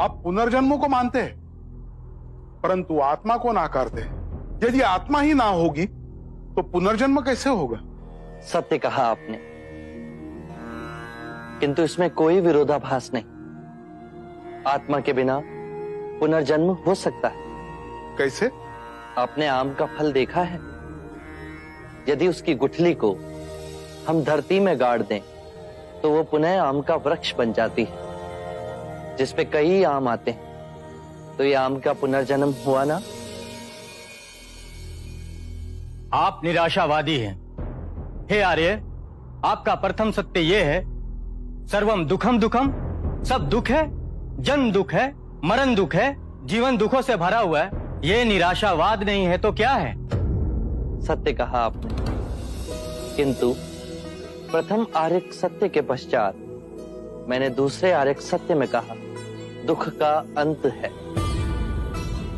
आप पुनर्जन्म को मानते हैं, परंतु आत्मा को नाकारते हैं। यदि आत्मा ही ना होगी तो पुनर्जन्म कैसे होगा? सत्य कहा आपने, किंतु इसमें कोई विरोधाभास नहीं। आत्मा के बिना पुनर्जन्म हो सकता है। कैसे? आपने आम का फल देखा है? यदि उसकी गुठली को हम धरती में गाड़ दें तो वो पुनः आम का वृक्ष बन जाती है, जिसपे कई आम आते हैं। तो ये आम का पुनर्जन्म हुआ ना? आप निराशावादी हैं। हे आर्य, आपका प्रथम सत्य यह है, सर्वम दुखम दुखम, सब दुख है, जन्म दुख है, मरण दुख है, जीवन दुखों से भरा हुआ है। ये निराशावाद नहीं है तो क्या है? सत्य कहा आपने, किंतु प्रथम आर्यक सत्य के पश्चात मैंने दूसरे आर्यक सत्य में कहा दुख का अंत है।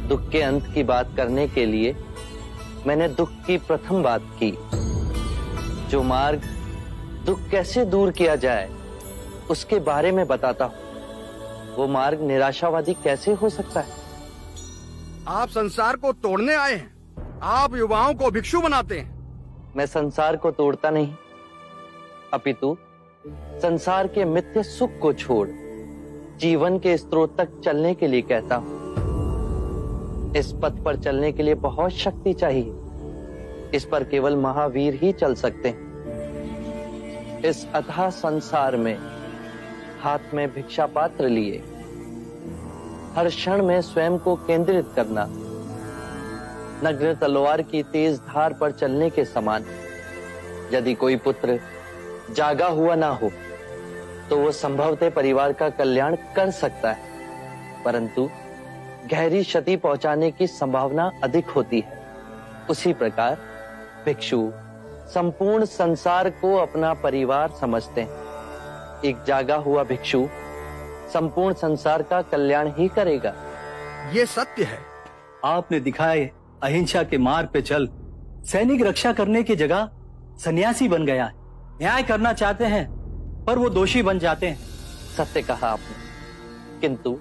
दुख के अंत की बात करने के लिए मैंने दुख की प्रथम बात की। जो मार्ग दुख कैसे दूर किया जाए उसके बारे में बताता हूं। वो मार्ग निराशावादी कैसे हो सकता है? आप संसार को तोड़ने आए हैं, आप युवाओं को भिक्षु बनाते हैं। मैं संसार को तोड़ता नहीं, अपितु संसार के मिथ्य सुख को छोड़ जीवन के स्रोत तक चलने के लिए कहता हूं। इस पथ पर चलने के लिए बहुत शक्ति चाहिए। इस पर केवल महावीर ही चल सकते हैं। इस अथाह संसार में हाथ में भिक्षा पात्र लिए हर क्षण में स्वयं को केंद्रित करना नग्न तलवार की तेज धार पर चलने के समान। यदि कोई पुत्र जागा हुआ ना हो तो वो संभवतः परिवार का कल्याण कर सकता है, परंतु गहरी क्षति पहुंचाने की संभावना अधिक होती है। उसी प्रकार भिक्षु संपूर्ण संसार को अपना परिवार समझते हैं। एक जागा हुआ भिक्षु संपूर्ण संसार का कल्याण ही करेगा। ये सत्य है। आपने दिखाए अहिंसा के मार्ग पे चल सैनिक रक्षा करने की जगह सन्यासी बन गया है। न्याय करना चाहते हैं पर वो दोषी बन जाते हैं। सत्य कहा आपने, किंतु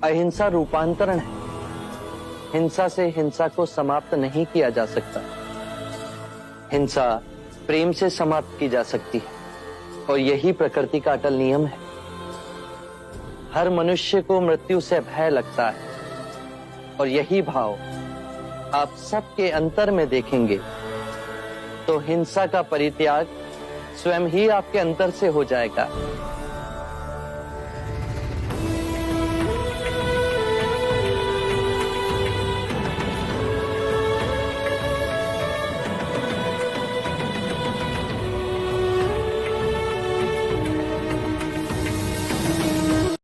अहिंसा रूपांतरण है। हिंसा से हिंसा को समाप्त नहीं किया जा सकता। हिंसा प्रेम से समाप्त की जा सकती है और यही प्रकृति का अटल नियम है। हर मनुष्य को मृत्यु से भय लगता है और यही भाव आप सबके अंतर में देखेंगे तो हिंसा का परित्याग स्वयं ही आपके अंतर से हो जाएगा।